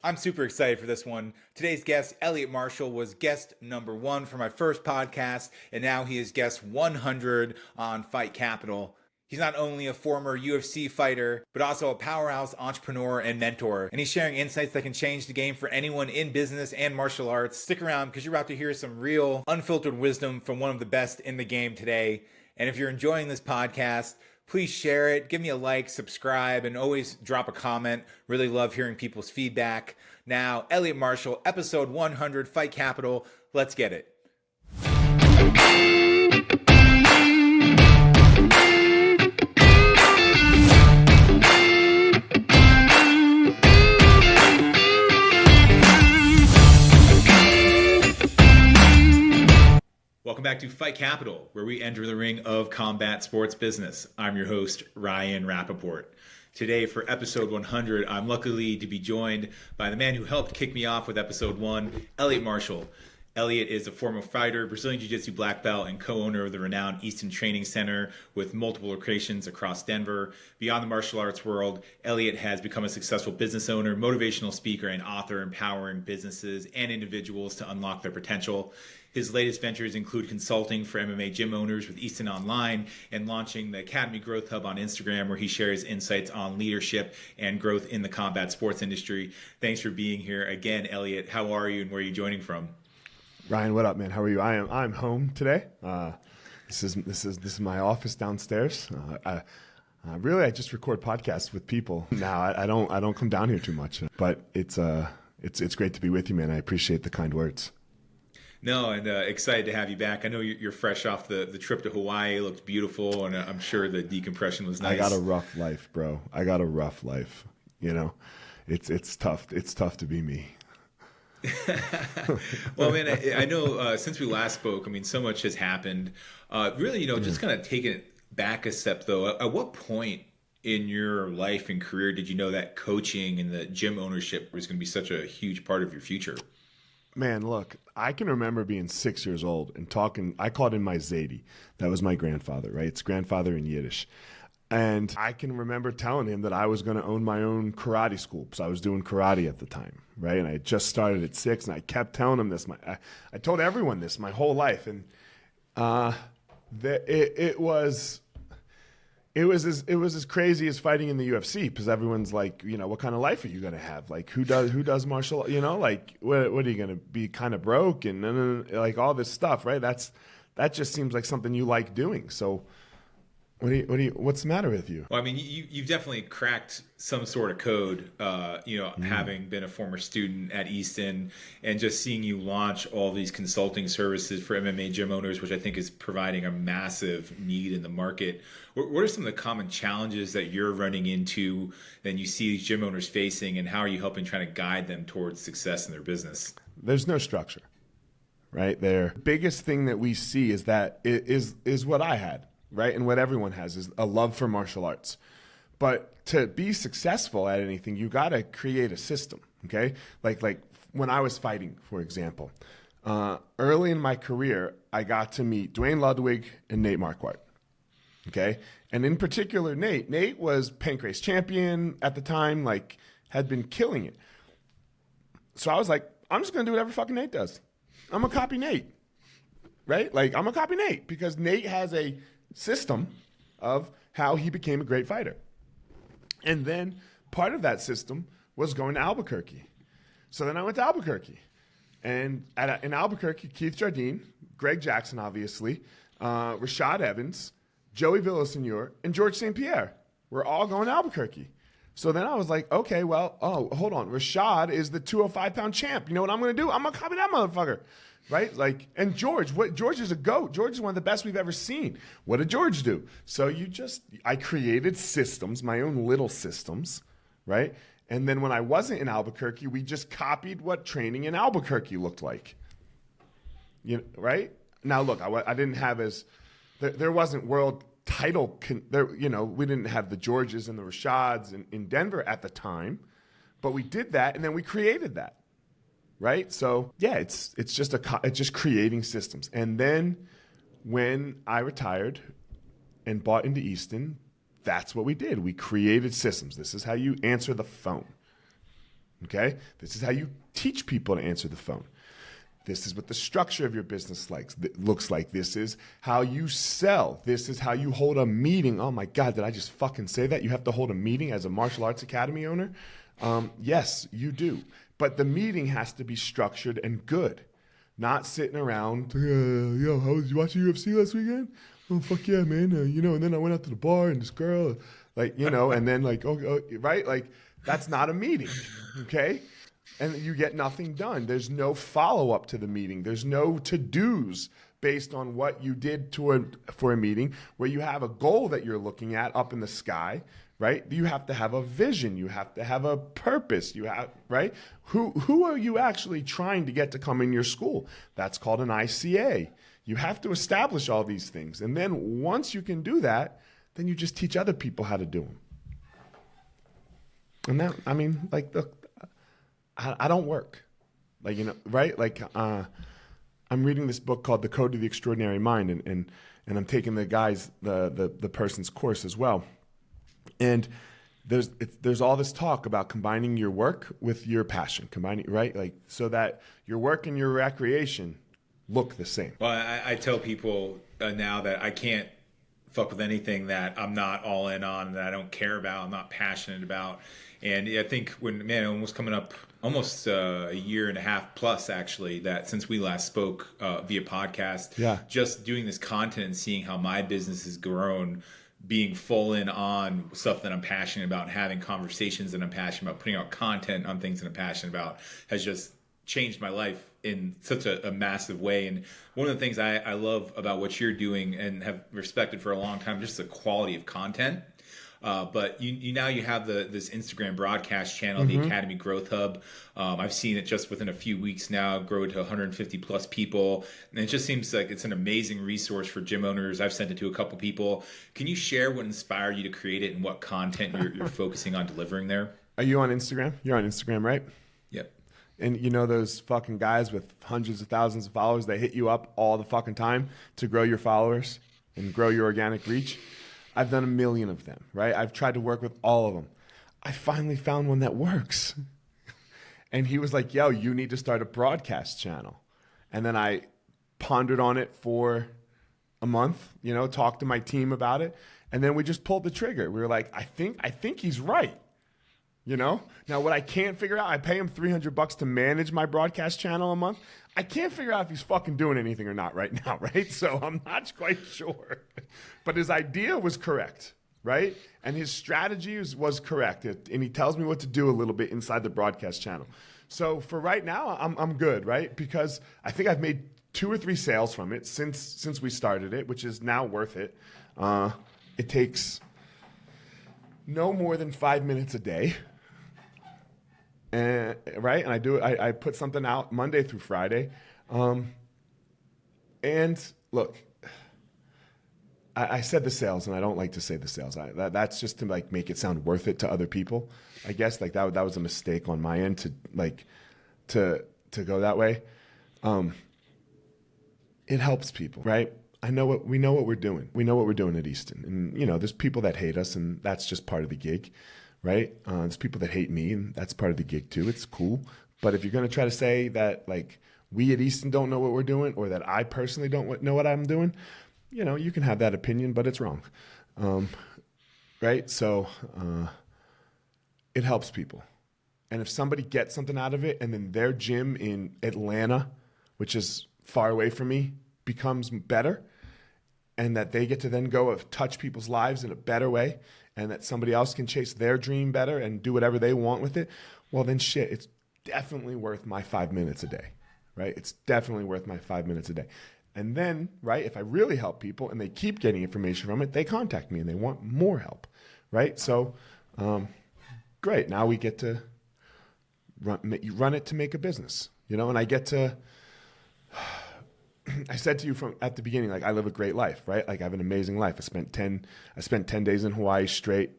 I'm super excited for this one. Today's guest, Eliot Marshall, was guest number 1 for my first podcast, and now he is guest 100 on Fight Capital. He's not only a former UFC fighter, but also a powerhouse entrepreneur and mentor. And he's sharing insights that can change the game for anyone in business and martial arts. Stick around because you're about to hear some real, unfiltered wisdom from one of the best in the game today. And if you're enjoying this podcast, please share it, give me a like, subscribe, and always drop a comment. Really love hearing people's feedback. Now, Eliot Marshall, episode 100, Fight Capital. Let's get it. Welcome back to Fight Capital, where we enter the ring of combat sports business. I'm your host, Ryan Rapaport. Today, for episode 100, I'm lucky to be joined by the man who helped kick me off with episode 1, Eliot Marshall. Eliot is a former fighter, Brazilian Jiu-Jitsu black belt, and co-owner of the renowned Easton Training Center with multiple locations across Denver. Beyond the martial arts world, Eliot has become a successful business owner, motivational speaker, and author empowering businesses and individuals to unlock their potential. His latest ventures include consulting for MMA gym owners with Easton Online and launching the Academy Growth Hub on Instagram, where he shares insights on leadership and growth in the combat sports industry. Thanks for being here again, Eliot. How are you and where are you joining from? Ryan, what up, man? How are you? I'm home today. This is my office downstairs. I just record podcasts with people now. I don't come down here too much, but it's great to be with you, man. I appreciate the kind words. No, and excited to have you back. I know you're fresh off the trip to Hawaii. It looked beautiful, and I'm sure the decompression was nice. I got a rough life, bro. I got a rough life. You know, it's tough. It's tough to be me. Well, man, I know since we last spoke, I mean, so much has happened. Really, just kind of taking it back a step, though. At what point in your life and career did you know that coaching and the gym ownership was going to be such a huge part of your future? Man, look, I can remember being 6 years old and talking. I called him my Zadie. That was my grandfather, right? It's grandfather in Yiddish. And I can remember telling him that I was going to own my own karate school because I was doing karate at the time, right? And I had just started at 6, and I kept telling him this. I told everyone this my whole life, and it was as crazy as fighting in the UFC because everyone's like, what kind of life are you going to have? Like, who does martial? Like, what are you going to be, kind of broke and like all this stuff, right? That just seems like something you like doing. So. What's the matter with you? Well, I mean, you've definitely cracked some sort of code, having been a former student at Easton and just seeing you launch all these consulting services for MMA gym owners, which I think is providing a massive need in the market. What are some of the common challenges that you're running into and you see these gym owners facing, and how are you helping trying to guide them towards success in their business? There's no structure, right? Their biggest thing that we see is that is what I had. Right? And what everyone has is a love for martial arts. But to be successful at anything, you got to create a system, okay? Like when I was fighting, for example, early in my career, I got to meet Dwayne Ludwig and Nate Marquardt, okay? And in particular, Nate was Pancrase champion at the time, like had been killing it. So I was like, I'm just going to do whatever fucking Nate does. I'm going to copy Nate, right? Like, I'm going to copy Nate because Nate has a system of how he became a great fighter. And then part of that system was going to Albuquerque. So then I went to Albuquerque. And in Albuquerque, Keith Jardine, Greg Jackson, obviously, Rashad Evans, Joey Villasenor, and George St. Pierre were all going to Albuquerque. So then I was like, okay, well, hold on. Rashad is the 205-pound champ. You know what I'm going to do? I'm going to copy that motherfucker. Right? Like, and George is a GOAT. George is one of the best we've ever seen. What did George do? So I created systems, my own little systems, right? And then when I wasn't in Albuquerque, we just copied what training in Albuquerque looked like. Right? Now, look, I didn't have there wasn't world title, we didn't have the Georges and the Rashads in Denver at the time, but we did that, and then we created that. Right? So yeah, it's just creating systems. And then when I retired and bought into Easton, that's what we did. We created systems. This is how you answer the phone. Okay? This is how you teach people to answer the phone. This is what the structure of your business looks like. This is how you sell. This is how you hold a meeting. Oh my God, did I just fucking say that? You have to hold a meeting as a martial arts academy owner? Yes, you do. But the meeting has to be structured and good. Not sitting around, yo, how was you watching UFC last weekend? Oh, fuck yeah, man. And then I went out to the bar and this girl, and then right? Like, that's not a meeting, okay? And you get nothing done. There's no follow-up to the meeting. There's no to-dos based on what you did for a meeting where you have a goal that you're looking at up in the sky, right? You have to have a vision. You have to have a purpose. Right? Who are you actually trying to get to come in your school? That's called an ICA. You have to establish all these things. And then once you can do that, then you just teach other people how to do them. And that, I don't work, right? I'm reading this book called The Code to the Extraordinary Mind, and I'm taking the person's course as well. And there's all this talk about combining your work with your passion, right? So that your work and your recreation look the same. Well, I tell people now that I can't fuck with anything that I'm not all in on, that I don't care about, I'm not passionate about. And I think almost coming up almost a year and a half plus, actually, that since we last spoke via podcast, just doing this content and seeing how my business has grown, being full in on stuff that I'm passionate about, having conversations that I'm passionate about, putting out content on things that I'm passionate about, has just changed my life in such a massive way. And one of the things I love about what you're doing and have respected for a long time, just the quality of content. But you now have this Instagram broadcast channel, the Academy Growth Hub. I've seen it just within a few weeks now grow to 150 plus people. And it just seems like it's an amazing resource for gym owners. I've sent it to a couple people. Can you share what inspired you to create it and what content you're focusing on delivering there? Are you on Instagram? You're on Instagram, right? Yep. And you know those fucking guys with hundreds of thousands of followers that hit you up all the fucking time to grow your followers and grow your organic reach? I've done 1 million of them, right? I've tried to work with all of them. I finally found one that works. And he was like, yo, you need to start a broadcast channel. And then I pondered on it for a month, talked to my team about it. And then we just pulled the trigger. We were like, I think he's right. Now what I can't figure out, I pay him $300 to manage my broadcast channel a month. I can't figure out if he's fucking doing anything or not right now, right? So I'm not quite sure. But his idea was correct, right? And his strategy was correct. And he tells me what to do a little bit inside the broadcast channel. So for right now, I'm good, right? Because I think I've made 2 or 3 sales from it since we started it, which is now worth it. It takes no more than 5 minutes a day. And right, and I do it. I put something out Monday through Friday, and look, I said the sales, and I don't like to say the sales. That's just to make it sound worth it to other people. I guess that was a mistake on my end to go that way. It helps people, right? We know what we're doing. We know what we're doing at Easton, and there's people that hate us, and that's just part of the gig. Right? There's people that hate me, and that's part of the gig too. It's cool. But if you're going to try to say that we at Easton don't know what we're doing, or that I personally don't know what I'm doing, you can have that opinion, but it's wrong. Right? So it helps people. And if somebody gets something out of it, and then their gym in Atlanta, which is far away from me, becomes better, and that they get to then go touch people's lives in a better way, and that somebody else can chase their dream better and do whatever they want with it, well, then shit, it's definitely worth my 5 minutes a day, right? It's definitely worth my 5 minutes a day. And then, right, if I really help people and they keep getting information from it, they contact me and they want more help, right? So, great. Now we get to run it to make a business, and I get to... I said to you at the beginning, I live a great life, right? I have an amazing life. I spent 10 days in Hawaii straight.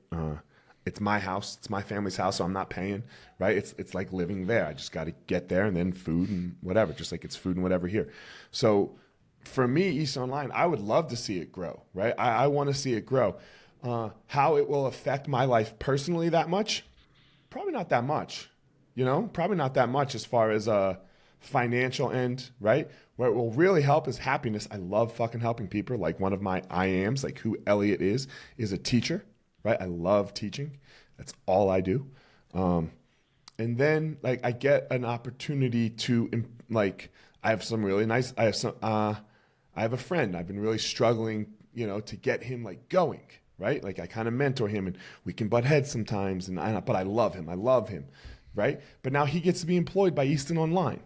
It's my house. It's my family's house, so I'm not paying, right? It's like living there. I just got to get there, and then food and whatever, just like it's food and whatever here. So for me, East Online, I would love to see it grow, right? I want to see it grow. How it will affect my life personally that much? Probably not that much. probably not that much as far as a financial end, right? Where it will really help is happiness. I love fucking helping people. Like one of my I ams, like who Eliot is a teacher, right? I love teaching. That's all I do. And then like I get an opportunity to like I have a friend I've been really struggling, to get him like going, right? Like I kind of mentor him and we can butt heads sometimes, but I love him. I love him, right? But now he gets to be employed by Easton Online,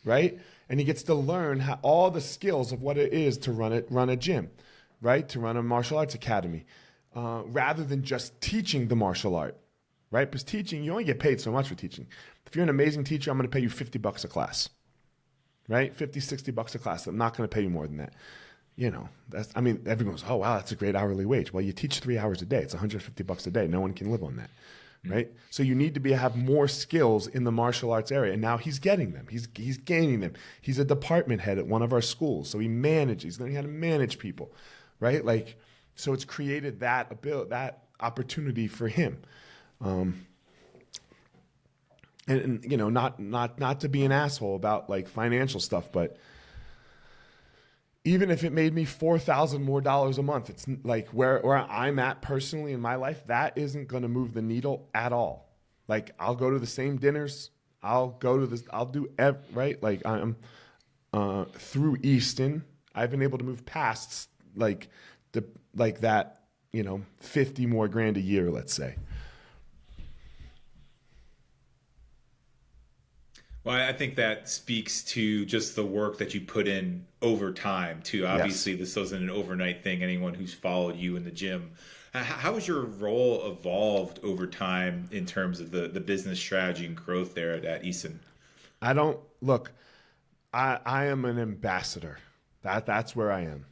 right? And he gets to learn all the skills of what it is to run a gym, right? To run a martial arts academy, rather than just teaching the martial art. Right? Because teaching, you only get paid so much for teaching. If you're an amazing teacher, I'm going to pay you $50 a class. Right? $50, $60 a class. I'm not going to pay you more than that. Everyone goes, oh, wow, that's a great hourly wage. Well, you teach 3 hours a day. It's $150 a day. No one can live on that. Right? So you need to have more skills in the martial arts area. And now he's getting them. He's gaining them. He's a department head at one of our schools. So he's learning how to manage people. Right? Like, so it's created that opportunity for him. Not to be an asshole about like financial stuff, but even if it made me $4,000 more a month, it's like where I'm at personally in my life, that isn't going to move the needle at all. Like I'll go to the same dinners. I'll do right. Like I'm, through Easton, I've been able to move past like that, 50 more grand a year, let's say. Well, I think that speaks to just the work that you put in over time, too. Obviously, yes. This wasn't an overnight thing. Anyone who's followed you in the gym. How has your role evolved over time in terms of the business strategy and growth there at Easton? I am an ambassador. That's where I am.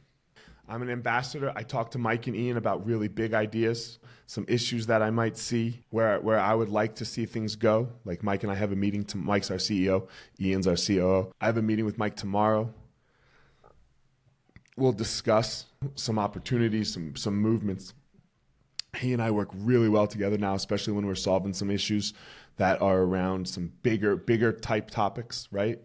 I'm an ambassador. I talk to Mike and Ian about really big ideas, some issues that I might see where I would like to see things go. Like Mike and I have a meeting. Mike's our CEO. Ian's our COO. I have a meeting with Mike tomorrow. We'll discuss some opportunities, some movements. He and I work really well together now, especially when we're solving some issues that are around some bigger type topics, right?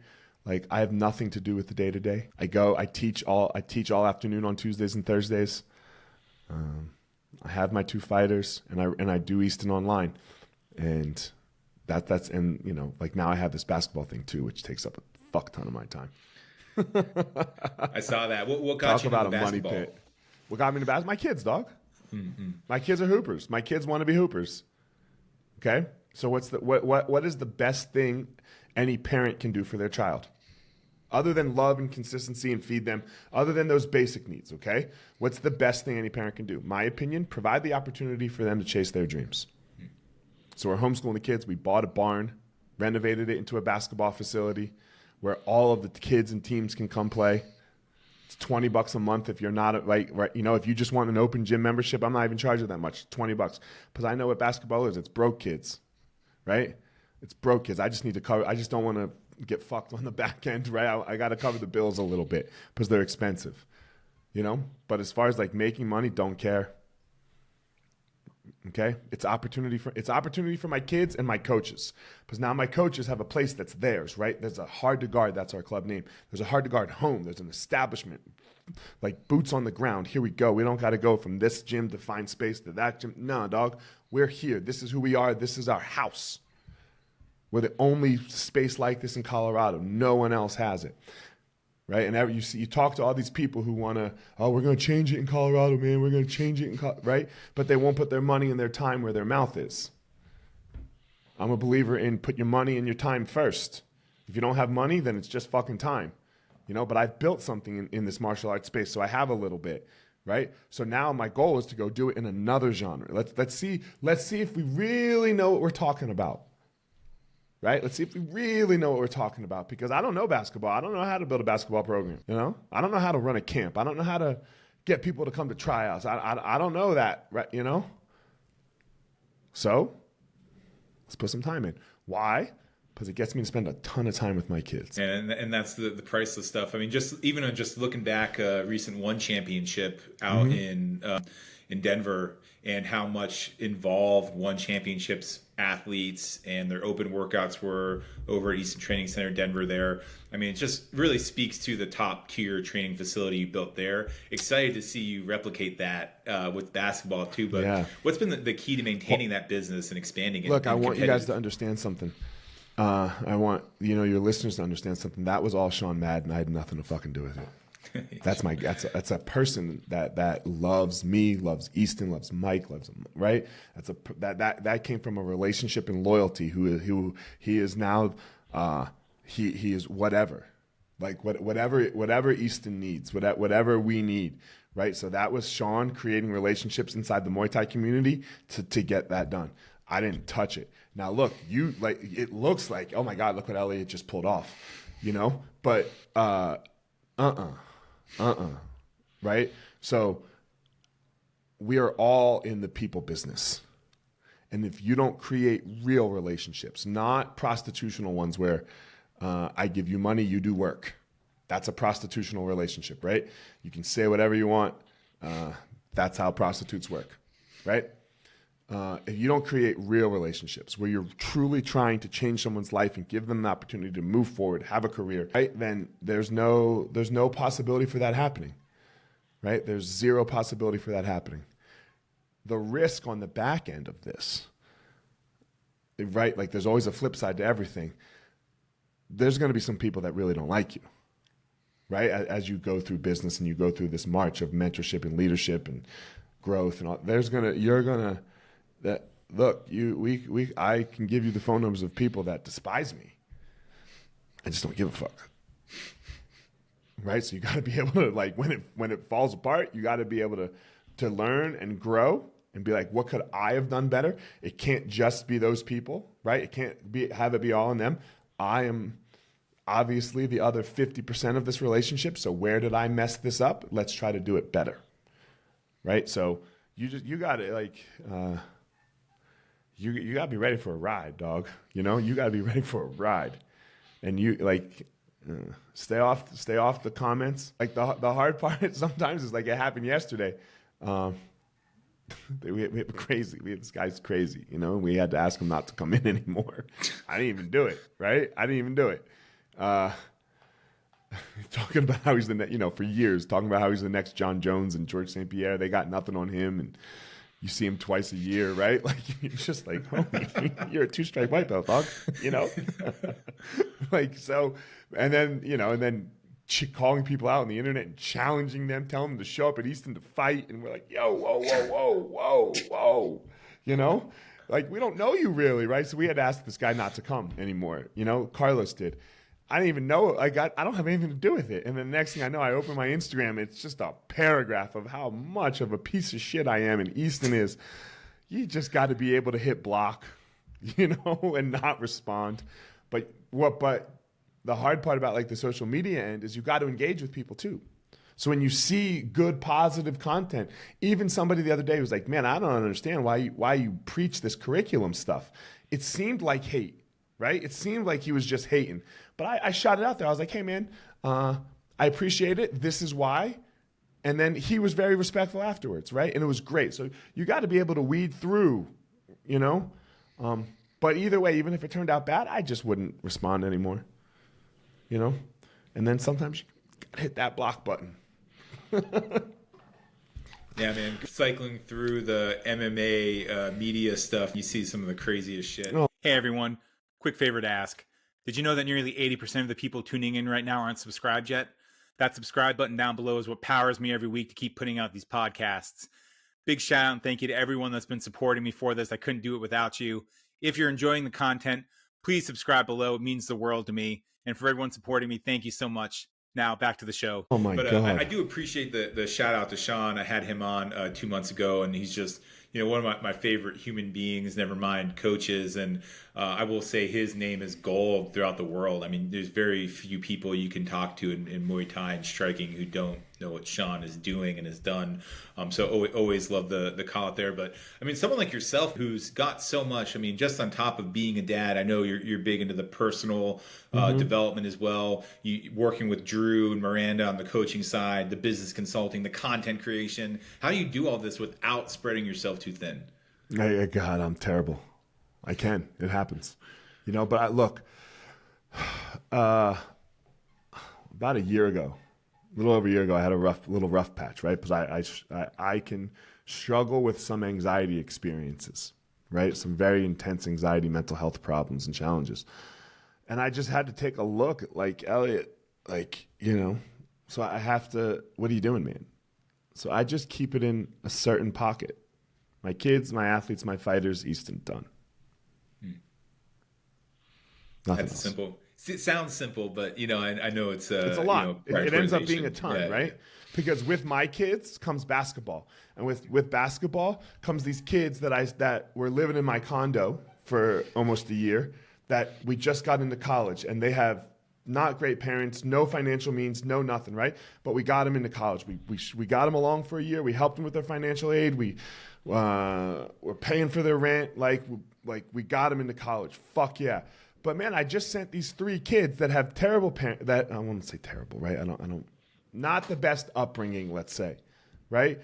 Like I have nothing to do with the day to day. I teach all afternoon on Tuesdays and Thursdays. I have my 2 fighters and I do Easton Online, and that's like now I have this basketball thing too, which takes up a fuck ton of my time. I saw that. What got you into the basketball? Money pit. What got me into basketball? My kids, dog. Mm-hmm. My kids are hoopers. My kids want to be hoopers. Okay, so what is the best thing any parent can do for their child, other than love and consistency and feed them, other than those basic needs, okay? What's the best thing any parent can do? My opinion, provide the opportunity for them to chase their dreams. So we're homeschooling the kids. We bought a barn, renovated it into a basketball facility where all of the kids and teams can come play. It's $20 a month if you're not right. If you just want an open gym membership, I'm not even charging that much, $20, because I know what basketball is. It's broke kids, right? It's broke kids. I just don't want to get fucked on the back end, right? I got to cover the bills a little bit because they're expensive, But as far as like making money, don't care. Okay, it's opportunity for my kids and my coaches, because now my coaches have a place that's theirs, right? There's a Hard to Guard. That's our club name. There's a Hard to Guard home. There's an establishment, like boots on the ground. Here we go. We don't got to go from this gym to find space to that gym. No, dog. We're here. This is who we are. This is our house. We're the only space like this in Colorado. No one else has it, right? And you talk to all these people who want to, we're going to change it in Colorado, man. We're going to change it, right? But they won't put their money and their time where their mouth is. I'm a believer in put your money and your time first. If you don't have money, then it's just fucking time, But I've built something in this martial arts space, so I have a little bit, right? So now my goal is to go do it in another genre. Let's see if we really know what we're talking about. Right? Let's see if we really know what we're talking about, because I don't know basketball. I don't know how to build a basketball program. I don't know how to run a camp. I don't know how to get people to come to tryouts. I don't know that, right? So let's put some time in. Why? Because it gets me to spend a ton of time with my kids. And that's the priceless stuff. I mean, just looking back, recent one championship out in in Denver and how much involved One Championships athletes and their open workouts were over at Easton Training Center, Denver there. I mean, it just really speaks to the top tier training facility you built there. Excited to see you replicate that with basketball too. But what's been the key to maintaining that business and expanding it? Look, I want you guys to understand something. I want your listeners to understand something. That was all Sean Madden. I had nothing to fucking do with it. That's a person that loves me, loves Easton, loves Mike, loves him, right? That came from a relationship and loyalty. Who he is now, he is whatever, like whatever Easton needs, whatever we need, right? So that was Sean creating relationships inside the Muay Thai community to get that done. I didn't touch it. Now look, it looks like, oh my God, look what Eliot just pulled off, but right? So we are all in the people business. And if you don't create real relationships, not prostitutional ones where I give you money, you do work. That's a prostitutional relationship, right? You can say whatever you want. That's how prostitutes work, right? If you don't create real relationships where you're truly trying to change someone's life and give them the opportunity to move forward, have a career, right? Then there's no possibility for that happening, right? There's zero possibility for that happening. The risk on the back end of this, right? Like there's always a flip side to everything. There's going to be some people that really don't like you, right? As you go through business and you go through this march of mentorship and leadership and growth and all, I can give you the phone numbers of people that despise me. I just don't give a fuck. Right? So you got to be able to, like, when it falls apart, you got to be able to learn and grow and be like, what could I have done better? It can't just be those people, right? It can't have it be all on them. I am obviously the other 50% of this relationship. So where did I mess this up? Let's try to do it better. Right? So you got to, like, you got to be ready for a ride, dog. You got to be ready for a ride. And you, like, stay off the comments. Like, the hard part sometimes is, like, it happened yesterday. We had this guy's crazy, we had to ask him not to come in anymore. I didn't even do it, right? I didn't even do it. Talking about how he's for years, talking about how he's the next John Jones and George St. Pierre. They got nothing on him, and you see him twice a year, right? Like, you're just like, homie, you're a 2-stripe white belt, dog, Like, so, and then calling people out on the internet and challenging them, telling them to show up at Easton to fight. And we're like, yo, whoa. Like, we don't know you really, right? So we had to ask this guy not to come anymore. Carlos did. I didn't even know. I don't have anything to do with it. And the next thing I know, I open my Instagram. It's just a paragraph of how much of a piece of shit I am. And Easton is, you just got to be able to hit block, and not respond. But the hard part about, like, the social media end is you got to engage with people too. So when you see good, positive content, even somebody the other day was like, man, I don't understand why you preach this curriculum stuff. It seemed like hate, right? It seemed like he was just hating. But I shot it out there. I was like, hey, man, I appreciate it. This is why. And then he was very respectful afterwards, right? And it was great. So you got to be able to weed through, But either way, even if it turned out bad, I just wouldn't respond anymore, And then sometimes you gotta hit that block button. Yeah, man. Cycling through the MMA media stuff, you see some of the craziest shit. Oh. Hey, everyone. Quick favor to ask. Did you know that nearly 80% of the people tuning in right now aren't subscribed yet? That subscribe button down below is what powers me every week to keep putting out these podcasts. Big shout out and thank you to everyone that's been supporting me for this. I couldn't do it without you. If you're enjoying the content, please subscribe below. It means the world to me. And for everyone supporting me, thank you so much. Now back to the show. Oh my God. I do appreciate the shout out to Sean. I had him on 2 months ago, and he's just one of my favorite human beings, never mind coaches. And I will say his name is gold throughout the world. I mean, there's very few people you can talk to in Muay Thai and striking who don't know what Sean is doing and has done. So always love the call out there. But I mean, someone like yourself who's got so much, I mean, just on top of being a dad, I know you're big into the personal development as well. You working with Drew and Miranda on the coaching side, the business consulting, the content creation. How do you do all this without spreading yourself too thin? God, I'm terrible. I can. It happens. But look, about a year ago, a little over a year ago, I had a rough patch, right? Because I can struggle with some anxiety experiences, right? Some very intense anxiety, mental health problems and challenges. And I just had to take a look at, like, Eliot, so I have to, what are you doing, man? So I just keep it in a certain pocket. My kids, my athletes, my fighters, Easton, done. Nothing That's else. simple. It sounds simple, but I know it's a lot. It ends up being a ton, right? Yeah. Because with my kids comes basketball, and with basketball comes these kids that were living in my condo for almost a year, that we just got into college, and they have not great parents, no financial means, no nothing, right? But we got them into college. We got them along for a year. We helped them with their financial aid. We're paying for their rent. Like we got them into college. Fuck yeah. But man, I just sent these 3 kids that have terrible parents, that I won't say terrible, right? I don't, not the best upbringing, let's say, right?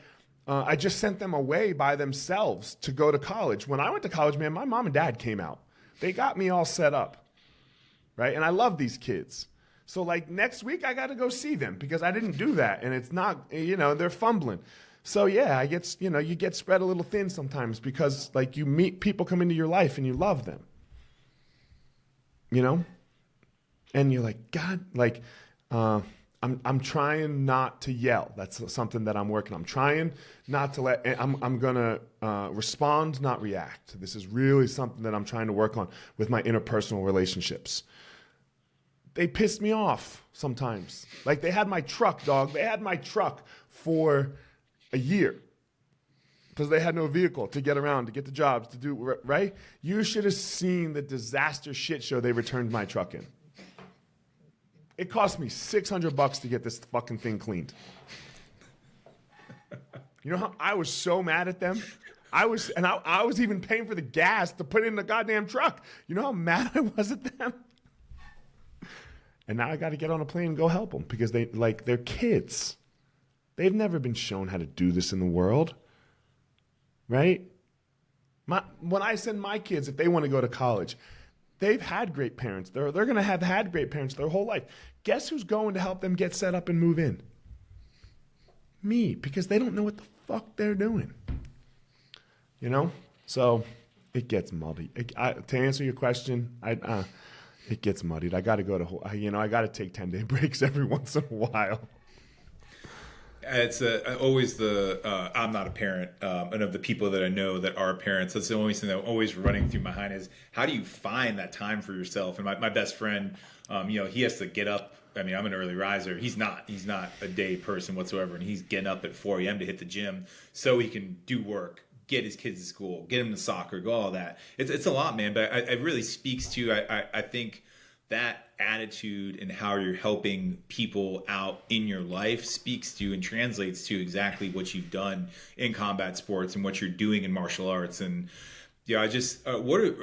I just sent them away by themselves to go to college. When I went to college, man, my mom and dad came out. They got me all set up, right? And I love these kids. So like next week, I got to go see them because I didn't do that. And it's not, they're fumbling. So yeah, you get spread a little thin sometimes because like you meet people come into your life and you love them. And you're like, God, like, I'm trying not to yell. That's something that I'm working on. I'm trying not to I'm going to respond, not react. This is really something that I'm trying to work on with my interpersonal relationships. They pissed me off sometimes. Like they had my truck, dog. They had my truck for a year. Because they had no vehicle to get around, to get the jobs, to do, right? You should have seen the disaster shit show they returned my truck in. It cost me $600 to get this fucking thing cleaned. You know how I was so mad at them? I was even paying for the gas to put in the goddamn truck. You know how mad I was at them? And now I got to get on a plane and go help them because they're kids. They've never been shown how to do this in the world. Right? When I send my kids, if they want to go to college, they've had great parents. They're going to have had great parents their whole life. Guess who's going to help them get set up and move in? Me, because they don't know what the fuck they're doing. So it gets muddy. To answer your question, it gets muddied. I got to go to, I got to take 10-day breaks every once in a while. It's always I'm not a parent, and of the people that I know that are parents, that's the only thing that always running through my mind is how do you find that time for yourself? And my best friend, he has to get up. I mean, I'm an early riser. He's not a day person whatsoever, and he's getting up at 4 a.m. to hit the gym so he can do work, get his kids to school, get him to soccer, go all that. It's a lot, man. But it really speaks to I think that attitude and how you're helping people out in your life speaks to and translates to exactly what you've done in combat sports and what you're doing in martial arts. And I just what are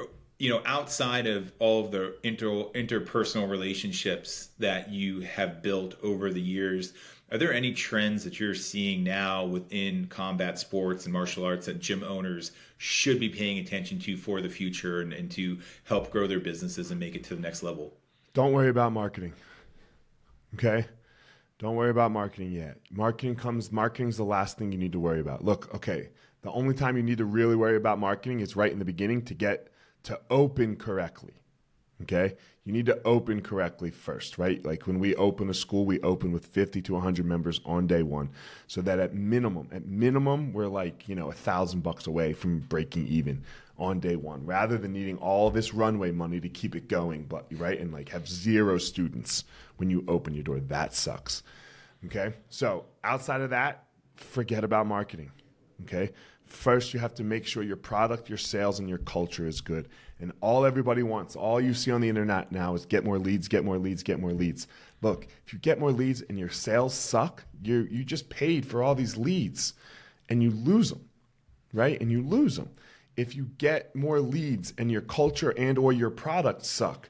outside of all of the interpersonal relationships that you have built over the years, are there any trends that you're seeing now within combat sports and martial arts that gym owners should be paying attention to for the future and to help grow their businesses and make it to the next level? Don't worry about marketing. Okay? Don't worry about marketing yet. Marketing's the last thing you need to worry about. Look, okay, the only time you need to really worry about marketing is right in the beginning to get to open correctly. Okay? You need to open correctly first, right? Like when we open a school, we open with 50 to 100 members on day one. So that at minimum, we're like, $1,000 away from breaking even on day one, rather than needing all this runway money to keep it going, but right? And like have 0 students when you open your door. That sucks. Okay? So outside of that, forget about marketing. Okay? First, you have to make sure your product, your sales, and your culture is good. And all everybody wants, all you see on the internet now is get more leads, get more leads, get more leads. Look, if you get more leads and your sales suck, you just paid for all these leads and you lose them, right? And you lose them. If you get more leads and your culture and or your product suck,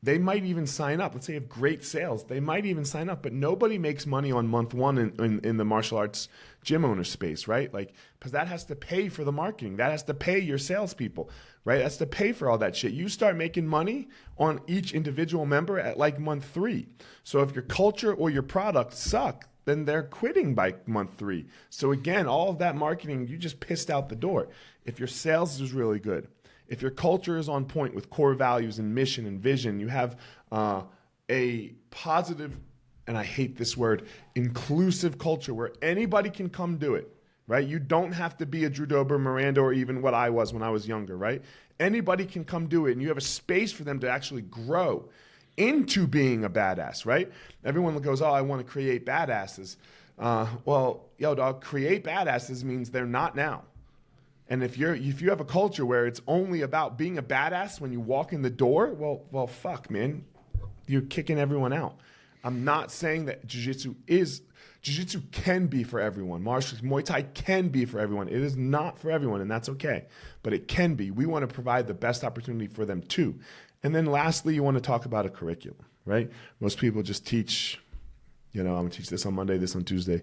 they might even sign up. Let's say you have great sales. They might even sign up, but nobody makes money on month one in the martial arts gym owner space, right? Like, because that has to pay for the marketing. That has to pay your salespeople, right? That's to pay for all that shit. You start making money on each individual member at like month 3. So if your culture or your product suck, then they're quitting by month 3. So again, all of that marketing, you just pissed out the door. If your sales is really good, if your culture is on point with core values and mission and vision, you have a positive, and I hate this word, inclusive culture where anybody can come do it, right? You don't have to be a Drew Dober, Miranda, or even what I was when I was younger, right? Anybody can come do it, and you have a space for them to actually grow into being a badass, right? Everyone goes, oh, I want to create badasses. Well, yo, dog, create badasses means they're not now. And if you have a culture where it's only about being a badass when you walk in the door, well, fuck, man, you're kicking everyone out. I'm not saying that Jiu-Jitsu can be for everyone. Muay Thai can be for everyone. It is not for everyone, and that's okay. But it can be. We want to provide the best opportunity for them too. And then lastly, you want to talk about a curriculum, right? Most people just teach, I'm going to teach this on Monday, this on Tuesday.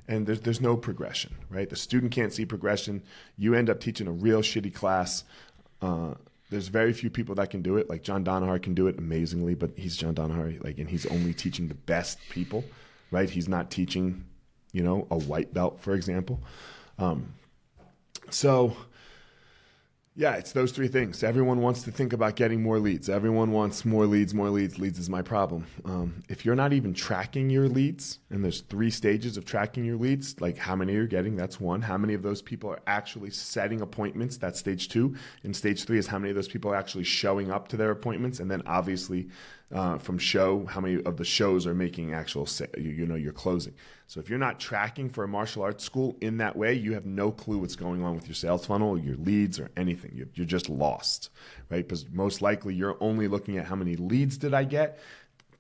And there's no progression, right? The student can't see progression. You end up teaching a real shitty class. There's very few people that can do it. Like John Donahar can do it amazingly, but he's John Donahar, and he's only teaching the best people, right? He's not teaching, a white belt, for example. Yeah, it's those 3 things. Everyone wants to think about getting more leads. Everyone wants more leads. Leads is my problem. If you're not even tracking your leads, and there's 3 stages of tracking your leads, like how many you're getting, that's 1. How many of those people are actually setting appointments? That's stage 2. And stage 3 is how many of those people are actually showing up to their appointments. And then obviously from show, how many of the shows are making actual, you're closing. So if you're not tracking for a martial arts school in that way, you have no clue what's going on with your sales funnel, your leads, or anything. You're just lost, right? Because most likely you're only looking at how many leads did I get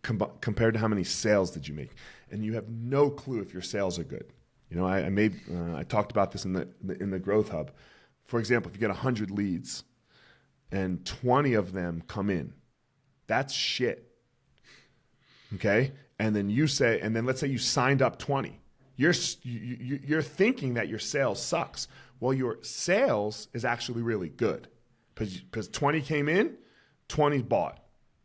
compared to how many sales did you make. And you have no clue if your sales are good. I talked about this in the Growth Hub. For example, if you get 100 leads and 20 of them come in, that's shit. Okay? And then let's say you signed up 20. You're thinking that your sales sucks. Well, your sales is actually really good because 20 came in, 20 bought,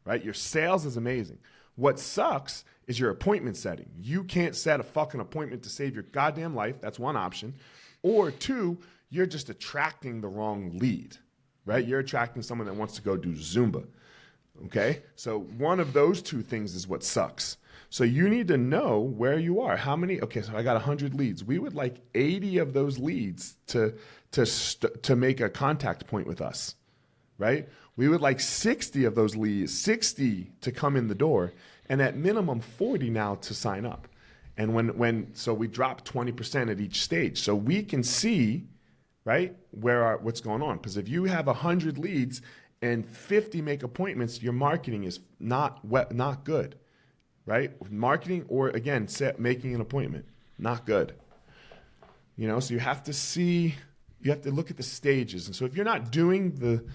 right? Your sales is amazing. What sucks is your appointment setting. You can't set a fucking appointment to save your goddamn life. That's one option. Or 2, you're just attracting the wrong lead, right? You're attracting someone that wants to go do Zumba. Okay? So one of those 2 things is what sucks. So you need to know where you are. How many? Okay, so I got 100 leads. We would like 80 of those leads to make a contact point with us, right? We would like 60 of those leads, 60 to come in the door, and at minimum 40 now to sign up. And so we drop 20% at each stage. So we can see, right, what's going on. Because if you have 100 leads and 50 make appointments, your marketing is not good. Right? Marketing or, again, making an appointment. Not good. So you have to look at the stages. And so if you're not doing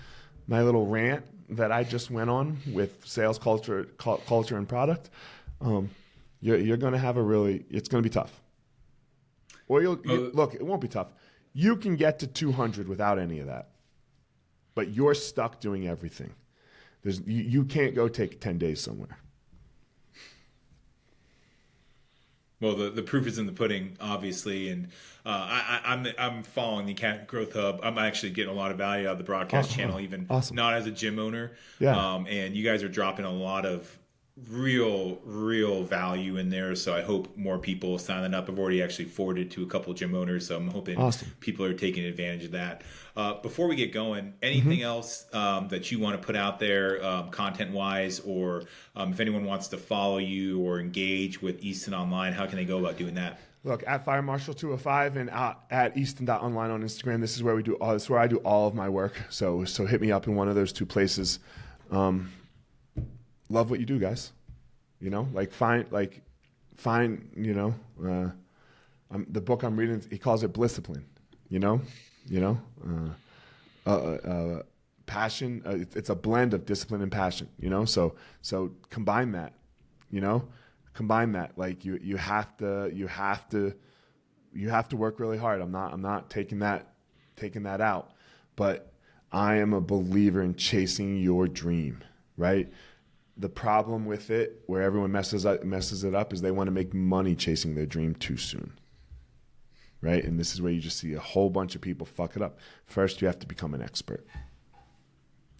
my little rant that I just went on with sales culture and product, you're going to have it's going to be tough. Or look, it won't be tough. You can get to 200 without any of that. But you're stuck doing everything. You can't go take 10 days somewhere. Well, the proof is in the pudding, obviously, and I'm following the Growth Hub. I'm actually getting a lot of value out of the broadcast channel, even not as a gym owner. Yeah. And you guys are dropping a lot of real value in there. So I hope more people sign up. I've already actually forwarded to a couple of gym owners, so I'm hoping people are taking advantage of that. Before we get going, anything else that you want to put out there content-wise, or if anyone wants to follow you or engage with Easton online, how can they go about doing that? Look, at Fire Marshall 205 and at Easton.online on Instagram. This is where I do all of my work. So hit me up in one of those two places. Love what you do, guys. You know, find, you know, the book I'm reading, he calls it Blisscipline, passion. It's a blend of discipline and passion, you know? So combine that, like you have to work really hard. I'm not taking that out, but I am a believer in chasing your dream, right? The problem with it, where everyone messes it up, is they want to make money chasing their dream too soon, right? And this is where you just see a whole bunch of people fuck it up. First, you have to become an expert,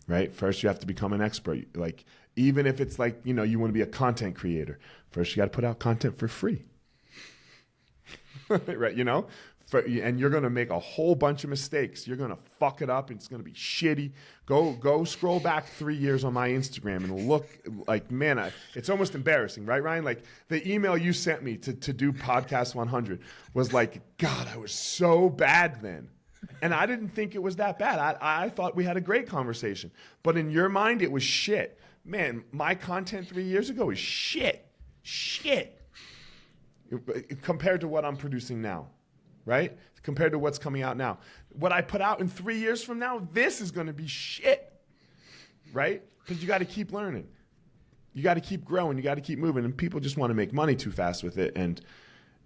right? First, you have to become an expert. Like, even if it's like, you know, you want to be a content creator, first you got to put out content for free, right? You know, and you're going to make a whole bunch of mistakes. You're going to fuck it up. And it's going to be shitty. Go scroll back 3 years on my Instagram and look like, man, it's almost embarrassing, right, Ryan? Like, the email you sent me to do Podcast 100 was like, God, I was so bad then. And I didn't think it was that bad. I thought we had a great conversation. But in your mind, it was shit. Man, my content 3 years ago is shit. Shit. Compared to what I'm producing now. Right? Compared to what's coming out now. What I put out in 3 years from now, this is going to be shit. Right? Because you got to keep learning. You got to keep growing. You got to keep moving. And people just want to make money too fast with it. And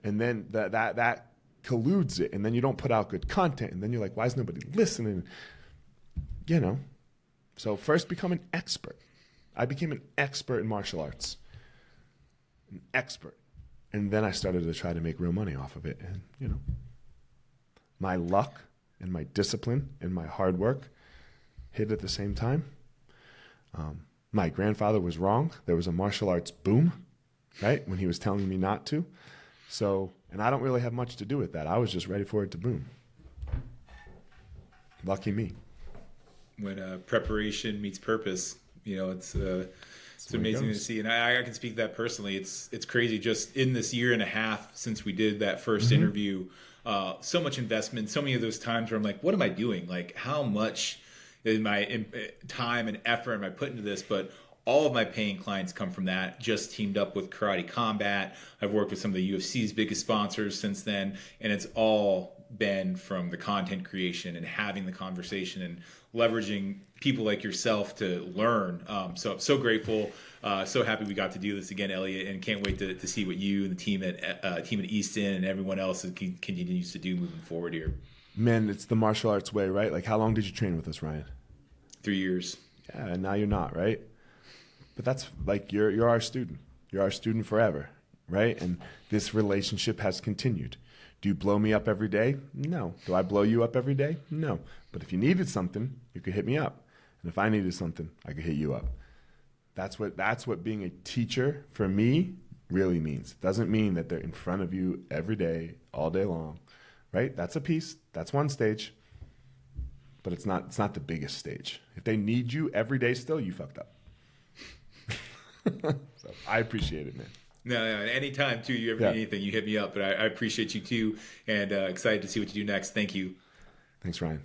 then that colludes it. And then you don't put out good content. And then you're like, why is nobody listening? You know. So first become an expert. I became an expert in martial arts. An expert. And then I started to try to make real money off of it. And, you know, my luck and my discipline and my hard work hit at the same time. My grandfather was wrong. There was a martial arts boom, right, when he was telling me not to. So, and I don't really have much to do with that. I was just ready for it to boom. Lucky me. When preparation meets purpose, you know, it's amazing to see. And I can speak to that personally. It's crazy. Just in this year and a half since we did that first interview, so much investment, so many of those times where I'm like, what am I doing? Like, how much in my time and effort am I putting into this? But all of my paying clients come from that. Just teamed up with Karate Combat. I've worked with some of the UFC's biggest sponsors since then. And it's all been from the content creation and having the conversation and leveraging people like yourself to learn. So I'm so grateful, so happy we got to do this again, Eliot, and can't wait to see what you and the team at Easton and everyone else continues to do moving forward here. Man, it's the martial arts way, right? Like, how long did you train with us, Ryan? 3 years. Yeah, and now you're not, right? But that's like, you're our student. You're our student forever, right? And this relationship has continued. Do you blow me up every day? No. Do I blow you up every day? No. But if you needed something, you could hit me up. And if I needed something, I could hit you up. That's what being a teacher for me really means. It doesn't mean that they're in front of you every day, all day long, right? That's a piece. That's one stage. But it's not the biggest stage. If they need you every day still, you fucked up. So I appreciate it, man. No, anytime, too, you ever need anything, you hit me up. But I appreciate you, too, and excited to see what you do next. Thank you. Thanks, Ryan.